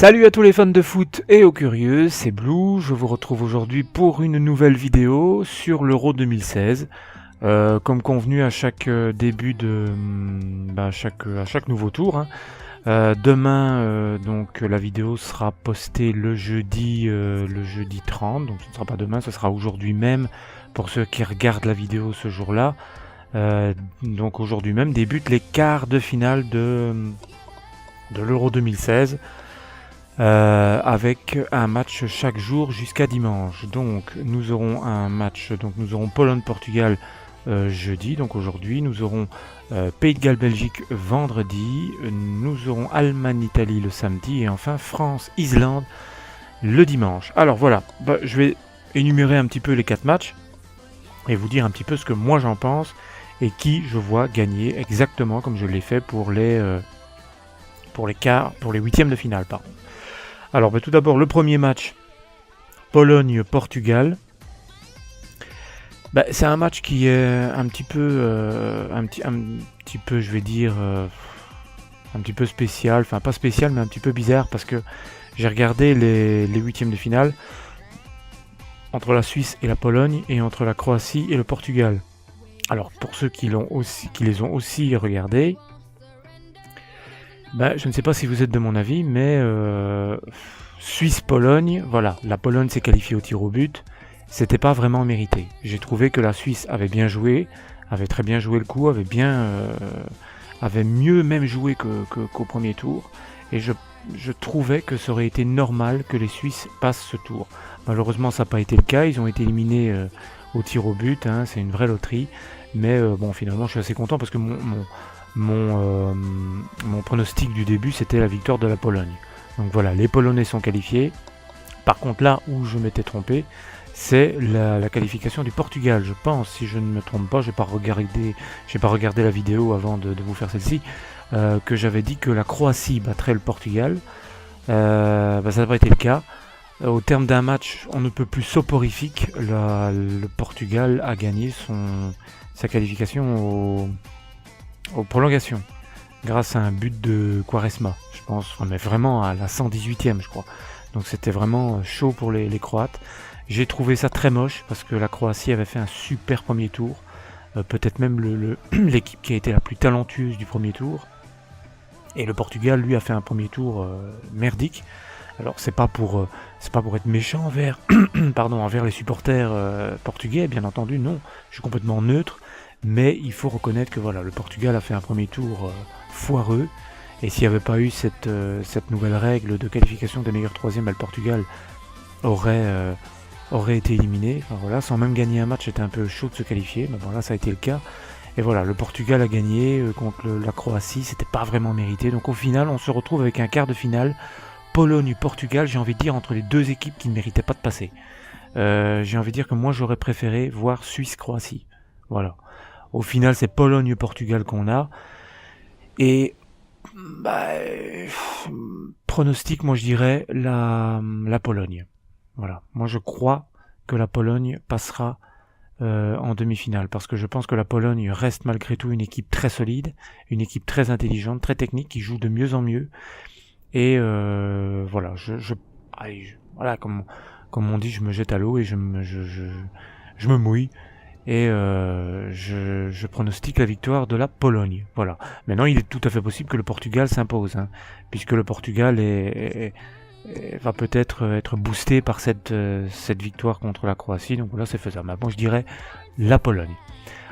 Salut à tous les fans de foot et aux curieux, c'est Blue, je vous retrouve aujourd'hui pour une nouvelle vidéo sur l'Euro 2016. Comme convenu à chaque début de... à chaque nouveau tour. Demain, donc la vidéo sera postée le jeudi 30, donc ce ne sera pas demain, ce sera aujourd'hui même pour ceux qui regardent la vidéo ce jour-là. Donc aujourd'hui même débutent les quarts de finale de l'Euro 2016. Avec un match chaque jour jusqu'à dimanche. Donc nous aurons un match, donc nous aurons Pologne-Portugal jeudi, donc aujourd'hui. Nous aurons Pays de Galles-Belgique vendredi. Nous aurons Allemagne-Italie le samedi. Et enfin France-Islande le dimanche. Alors voilà, je vais énumérer un petit peu les 4 matchs et vous dire un petit peu ce que moi j'en pense et qui je vois gagner exactement comme je l'ai fait pour les huitièmes de finale, pardon. Alors tout d'abord le premier match, Pologne-Portugal. C'est un match qui est un petit peu, je vais dire, un petit peu spécial, enfin pas spécial mais un petit peu bizarre parce que j'ai regardé les huitièmes de finale entre la Suisse et la Pologne et entre la Croatie et le Portugal. Alors pour ceux qui les ont aussi regardés, je ne sais pas si vous êtes de mon avis, mais Suisse-Pologne, voilà, la Pologne s'est qualifiée au tir au but, c'était pas vraiment mérité. J'ai trouvé que la Suisse avait bien joué, avait très bien joué le coup, avait mieux même joué qu'au premier tour, et je trouvais que ça aurait été normal que les Suisses passent ce tour. Malheureusement, ça n'a pas été le cas, ils ont été éliminés au tir au but, c'est une vraie loterie, mais finalement, je suis assez content parce que mon pronostic du début c'était la victoire de la Pologne. Donc voilà, les Polonais sont qualifiés. Par contre là où je m'étais trompé, c'est la qualification du Portugal. Je pense, si je ne me trompe pas, j'ai pas regardé la vidéo avant de vous faire celle-ci, que j'avais dit que la Croatie battrait le Portugal. Ça n'a pas été le cas. Au terme d'un match, on ne peut plus soporifique. Le Portugal a gagné sa qualification aux prolongations, grâce à un but de Quaresma, je pense, mais vraiment à la 118e je crois. Donc c'était vraiment chaud pour les Croates. J'ai trouvé ça très moche parce que la Croatie avait fait un super premier tour, peut-être même l'équipe qui a été la plus talentueuse du premier tour. Et le Portugal lui a fait un premier tour merdique. Alors c'est pas pour être méchant envers les supporters portugais, bien entendu, non, je suis complètement neutre. Mais il faut reconnaître que voilà, le Portugal a fait un premier tour foireux. Et s'il n'y avait pas eu cette nouvelle règle de qualification des meilleurs troisièmes, le Portugal aurait été éliminé. Enfin, voilà, sans même gagner un match, c'était un peu chaud de se qualifier. Mais bon, là, ça a été le cas. Et voilà, le Portugal a gagné contre la Croatie. C'était pas vraiment mérité. Donc au final, on se retrouve avec un quart de finale. Pologne-Portugal, j'ai envie de dire, entre les deux équipes qui ne méritaient pas de passer. J'ai envie de dire que moi, j'aurais préféré voir Suisse-Croatie. Voilà. Au final, c'est Pologne-Portugal qu'on a. Et pronostic, moi je dirais la Pologne. Voilà. Moi je crois que la Pologne passera en demi-finale. Parce que je pense que la Pologne reste malgré tout une équipe très solide, une équipe très intelligente, très technique, qui joue de mieux en mieux. Et voilà, voilà, comme on dit, je me jette à l'eau et je me mouille. Et je pronostique la victoire de la Pologne. Voilà. Maintenant, il est tout à fait possible que le Portugal s'impose, puisque le Portugal va peut-être être boosté par cette victoire contre la Croatie. Donc là, c'est faisable. Maintenant, je dirais la Pologne.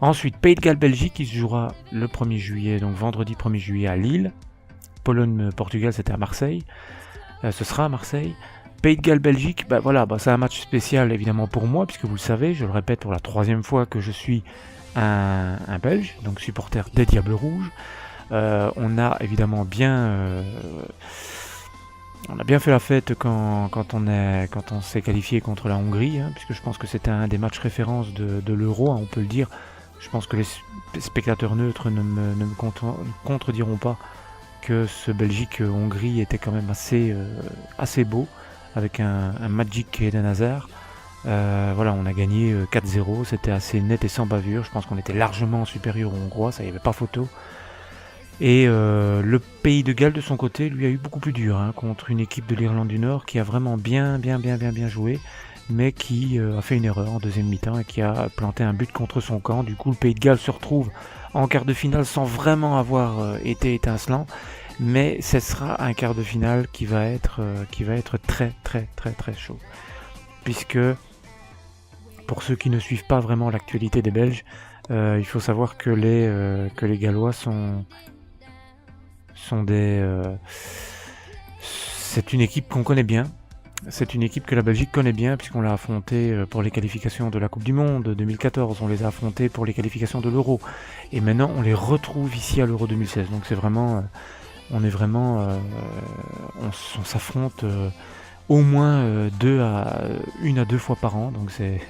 Ensuite, Pays de Galles-Belgique qui se jouera le 1er juillet, donc vendredi 1er juillet à Lille. Pologne-Portugal, c'était à Marseille. Ce sera à Marseille. Pays de Galles-Belgique, c'est un match spécial évidemment pour moi, puisque vous le savez, je le répète pour la 3e fois que je suis un Belge, donc supporter des Diables Rouges. On a évidemment bien fait la fête quand on s'est qualifié contre la Hongrie, puisque je pense que c'était un des matchs références de l'Euro, on peut le dire. Je pense que les spectateurs neutres ne me contrediront pas que ce Belgique-Hongrie était quand même assez beau, avec un Magic Eden Hazard. Voilà, on a gagné 4-0, c'était assez net et sans bavure. Je pense qu'on était largement supérieur aux Hongrois, ça y avait pas photo. Et le Pays de Galles de son côté lui a eu beaucoup plus dur contre une équipe de l'Irlande du Nord qui a vraiment bien joué, mais qui a fait une erreur en deuxième mi-temps et qui a planté un but contre son camp. Du coup le Pays de Galles se retrouve en quart de finale sans vraiment avoir été étincelant, mais ce sera un quart de finale qui va être très chaud, puisque pour ceux qui ne suivent pas vraiment l'actualité des Belges, il faut savoir que les Gallois sont des... c'est une équipe qu'on connaît bien. C'est une équipe que la Belgique connaît bien puisqu'on l'a affrontée pour les qualifications de la Coupe du Monde 2014. On les a affrontés pour les qualifications de l'Euro. Et maintenant, on les retrouve ici à l'Euro 2016. Donc c'est vraiment... on s'affronte au moins 1 à 2 fois par an. Donc c'est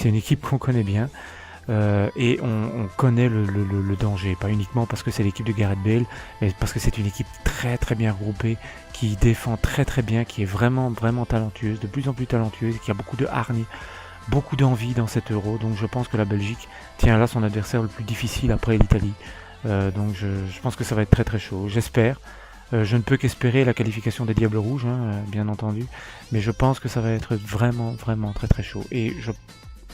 une équipe qu'on connaît bien. Et on connaît le danger, pas uniquement parce que c'est l'équipe de Gareth Bale, mais parce que c'est une équipe très bien regroupée, qui défend très bien, qui est vraiment talentueuse, de plus en plus talentueuse, qui a beaucoup de hargne, beaucoup d'envie dans cet Euro. Donc je pense que la Belgique tient là son adversaire le plus difficile après l'Italie. Donc je pense que ça va être très chaud, j'espère. Je ne peux qu'espérer la qualification des Diables Rouges, bien entendu, mais je pense que ça va être vraiment très chaud. Et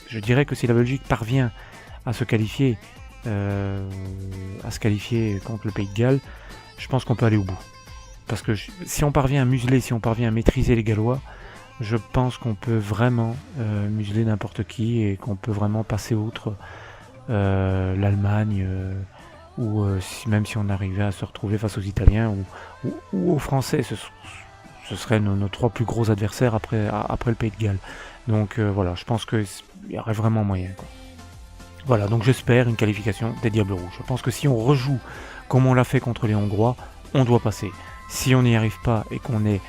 je dirais que si la Belgique parvient à se qualifier contre le Pays de Galles, je pense qu'on peut aller au bout. Parce que si on parvient à museler, si on parvient à maîtriser les Gallois, je pense qu'on peut vraiment museler n'importe qui et qu'on peut vraiment passer outre l'Allemagne ou même si on arrivait à se retrouver face aux Italiens ou aux Français. Ce seraient nos 3 plus gros adversaires après le Pays de Galles. Donc voilà, je pense qu'il y aurait vraiment moyen, quoi. Voilà, donc j'espère une qualification des Diables Rouges. Je pense que si on rejoue comme on l'a fait contre les Hongrois, on doit passer. Si on n'y arrive pas et qu'on est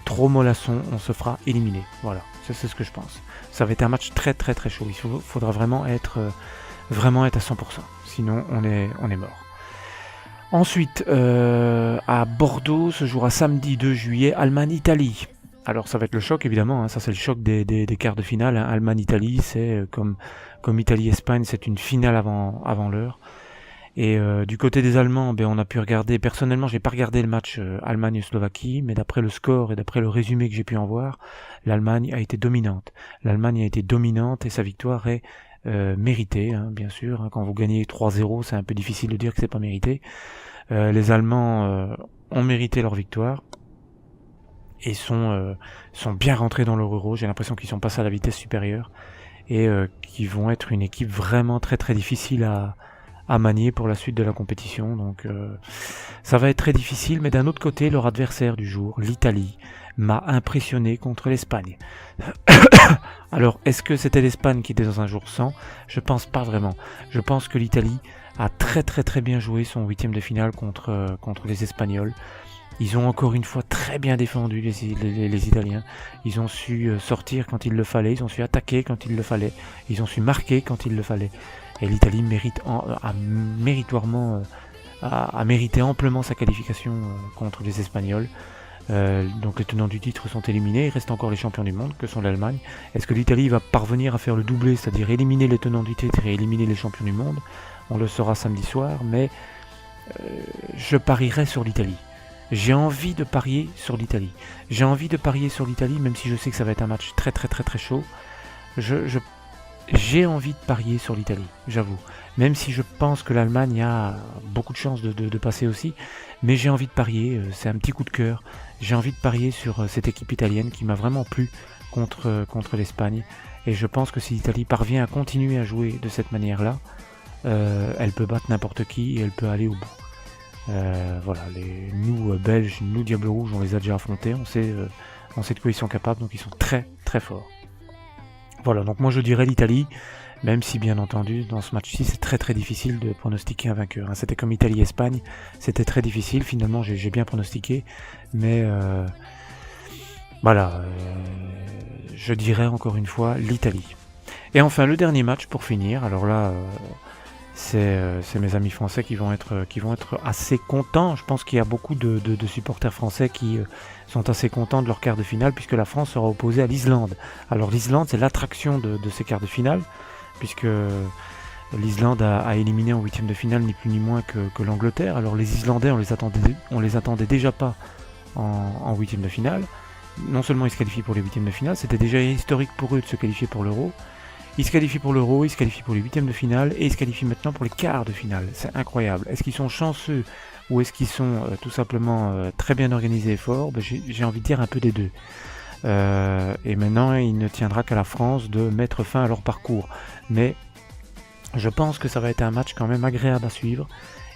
trop mollasson, on se fera éliminer. Voilà, c'est ce que je pense. Ça va être un match très chaud. Il faudra vraiment être à 100%. Sinon, on est mort. Ensuite, à Bordeaux, se jouera samedi 2 juillet, Allemagne-Italie. Alors ça va être le choc évidemment, ça c'est le choc des quarts de finale. Allemagne-Italie, c'est comme Italie-Espagne, c'est une finale avant l'heure. Et du côté des Allemands, on a pu regarder, personnellement j'ai pas regardé le match Allemagne-Slovaquie, mais d'après le score et d'après le résumé que j'ai pu en voir, l'Allemagne a été dominante. L'Allemagne a été dominante et sa victoire est méritée, bien sûr. Quand vous gagnez 3-0, c'est un peu difficile de dire que c'est pas mérité. Les Allemands ont mérité leur victoire et sont bien rentrés dans leur Euro. J'ai l'impression qu'ils sont passés à la vitesse supérieure et qu'ils vont être une équipe vraiment très difficile à manier pour la suite de la compétition. Donc ça va être très difficile, mais d'un autre côté, leur adversaire du jour, l'Italie, m'a impressionné contre l'Espagne. Alors, est-ce que c'était l'Espagne qui était dans un jour sans ? Je pense pas vraiment. Je pense que l'Italie a très bien joué son 8e de finale contre les Espagnols. Ils ont encore une fois très bien défendu les Italiens. Ils ont su sortir quand il le fallait, ils ont su attaquer quand il le fallait, ils ont su marquer quand il le fallait. Et l'Italie a mérité amplement sa qualification contre les Espagnols. Donc les tenants du titre sont éliminés, il reste encore les champions du monde que sont l'Allemagne. Est-ce que l'Italie va parvenir à faire le doublé, c'est-à-dire éliminer les tenants du titre et éliminer les champions du monde ? On le saura samedi soir, mais je parierai sur l'Italie. J'ai envie de parier sur l'Italie. J'ai envie de parier sur l'Italie, même si je sais que ça va être un match très chaud. J'ai envie de parier sur l'Italie, j'avoue. Même si je pense que l'Allemagne a beaucoup de chances de passer aussi. Mais j'ai envie de parier, c'est un petit coup de cœur. J'ai envie de parier sur cette équipe italienne qui m'a vraiment plu contre l'Espagne. Et je pense que si l'Italie parvient à continuer à jouer de cette manière-là, elle peut battre n'importe qui et elle peut aller au bout. Voilà, nous Belges, nous Diables Rouges, on les a déjà affrontés, on sait de quoi ils sont capables, donc ils sont très forts. Voilà, donc moi je dirais l'Italie, même si bien entendu dans ce match-ci c'est très difficile de pronostiquer un vainqueur. C'était comme Italie-Espagne, c'était très difficile, finalement j'ai bien pronostiqué, mais voilà, je dirais encore une fois l'Italie. Et enfin le dernier match pour finir, alors là c'est mes amis français qui vont être assez contents. Je pense qu'il y a beaucoup de supporters français qui sont assez contents de leur quart de finale, puisque la France sera opposée à l'Islande. Alors l'Islande, c'est l'attraction de ces quarts de finale, puisque L'Islande a éliminé en huitième de finale ni plus ni moins que l'Angleterre. Alors les Islandais, on les attendait déjà pas en huitième de finale. Non seulement ils se qualifient pour les huitièmes de finale, c'était déjà historique pour eux de se qualifier pour l'Euro. Ils se qualifient pour l'Euro, ils se qualifient pour les huitièmes de finale et ils se qualifient maintenant pour les quarts de finale. C'est incroyable. Est-ce qu'ils sont chanceux ou est-ce qu'ils sont tout simplement très bien organisés et forts? J'ai envie de dire un peu des deux. Et maintenant, il ne tiendra qu'à la France de mettre fin à leur parcours. Mais je pense que ça va être un match quand même agréable à suivre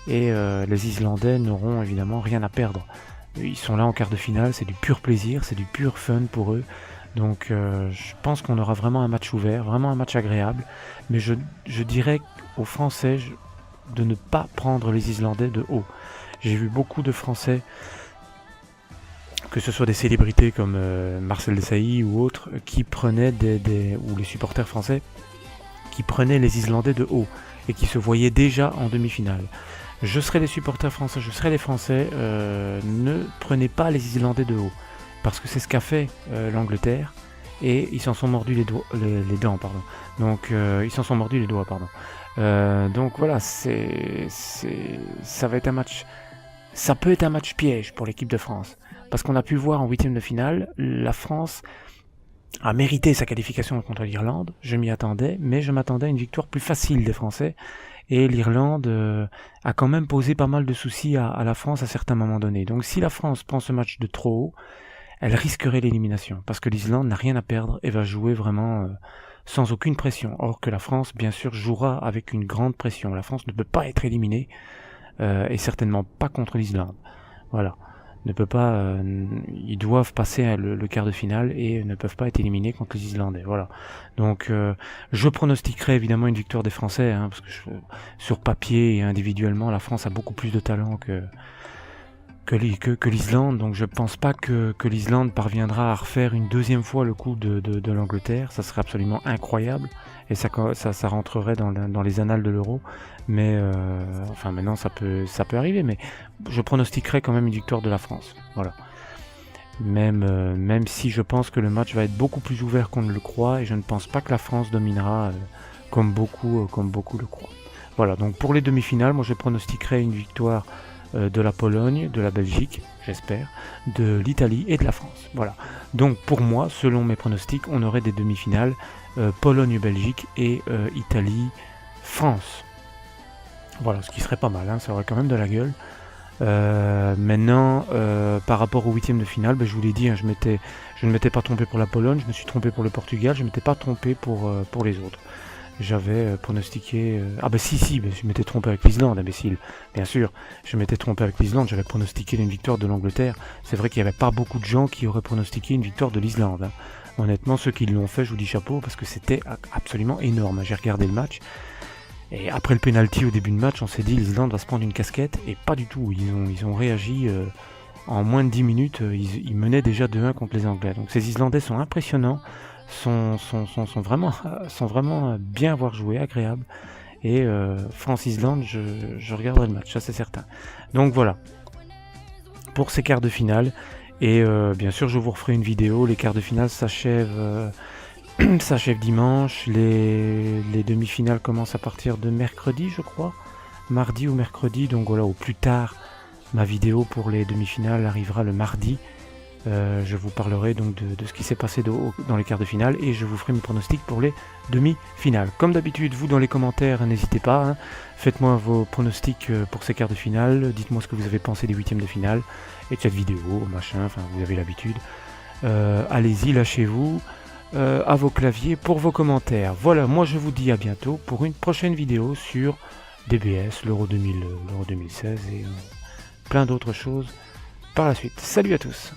et les Islandais n'auront évidemment rien à perdre. Ils sont là en quart de finale, c'est du pur plaisir, c'est du pur fun pour eux. Donc je pense qu'on aura vraiment un match ouvert, vraiment un match agréable. Mais je dirais aux Français de ne pas prendre les Islandais de haut. J'ai vu beaucoup de Français, que ce soit des célébrités comme Marcel Desailly ou autres, qui prenaient ou les supporters français, qui prenaient les Islandais de haut et qui se voyaient déjà en demi-finale. Je serai les supporters français, je serai les Français, ne prenez pas les Islandais de haut, parce que c'est ce qu'a fait l'Angleterre, et ils s'en sont mordus les dents, pardon. Donc ils s'en sont mordus les doigts, pardon. Donc voilà, ça va être un match, ça peut être un match piège pour l'équipe de France, parce qu'on a pu voir en huitième de finale, la France a mérité sa qualification contre l'Irlande, je m'y attendais, mais je m'attendais à une victoire plus facile des Français. Et l'Irlande a quand même posé pas mal de soucis à la France à certains moments donnés. Donc si la France prend ce match de trop haut, elle risquerait l'élimination. Parce que l'Islande n'a rien à perdre et va jouer vraiment sans aucune pression. Or que la France, bien sûr, jouera avec une grande pression. La France ne peut pas être éliminée et certainement pas contre l'Islande. Voilà. Ne peut pas, ils doivent passer le quart de finale et ne peuvent pas être éliminés contre les Islandais. Voilà. Donc je pronostiquerai évidemment une victoire des Français, hein, parce que sur papier et individuellement, la France a beaucoup plus de talent que l'Islande. Donc je pense pas que l'Islande parviendra à refaire une deuxième fois le coup de l'Angleterre. Ça serait absolument incroyable et ça rentrerait dans les annales de l'Euro. Mais enfin maintenant ça peut arriver, mais je pronostiquerai quand même une victoire de la France. Voilà. Même si je pense que le match va être beaucoup plus ouvert qu'on ne le croit et je ne pense pas que la France dominera comme beaucoup le croient. Voilà, donc pour les demi-finales, moi je pronostiquerai une victoire de la Pologne, de la Belgique, j'espère, de l'Italie et de la France. Voilà. Donc pour moi, selon mes pronostics, on aurait des demi-finales Pologne-Belgique et Italie-France. Voilà, ce qui serait pas mal, hein, ça aurait quand même de la gueule. Maintenant, par rapport au huitième de finale, je vous l'ai dit, hein, je ne m'étais pas trompé pour la Pologne, je me suis trompé pour le Portugal, je ne m'étais pas trompé pour les autres. J'avais pronostiqué... je m'étais trompé avec l'Islande, imbécile. Bien sûr, je m'étais trompé avec l'Islande, j'avais pronostiqué une victoire de l'Angleterre. C'est vrai qu'il n'y avait pas beaucoup de gens qui auraient pronostiqué une victoire de l'Islande. Hein. Honnêtement, ceux qui l'ont fait, je vous dis chapeau, parce que c'était absolument énorme. J'ai regardé le match, et après le penalty au début de match, on s'est dit l'Islande va se prendre une casquette, et pas du tout. Ils ont réagi en moins de 10 minutes, ils menaient déjà 2-1 contre les Anglais. Donc ces Islandais sont impressionnants. Sont vraiment bien à voir jouer, agréables. Et France-Islande, je regarderai le match, ça c'est certain. Donc voilà, pour ces quarts de finale. Et bien sûr, je vous referai une vidéo. Les quarts de finale s'achèvent dimanche. Les demi-finales commencent à partir de mercredi, je crois. Mardi ou mercredi, donc voilà, au plus tard, ma vidéo pour les demi-finales arrivera le mardi. Je vous parlerai donc de ce qui s'est passé dans les quarts de finale et je vous ferai mes pronostics pour les demi-finales. Comme d'habitude, vous dans les commentaires, n'hésitez pas, hein, faites-moi vos pronostics pour ces quarts de finale, dites-moi ce que vous avez pensé des huitièmes de finale et de cette vidéo, machin, enfin vous avez l'habitude. Allez-y, lâchez-vous à vos claviers pour vos commentaires. Voilà, moi je vous dis à bientôt pour une prochaine vidéo sur DBS, l'Euro 2016 et plein d'autres choses par la suite. Salut à tous!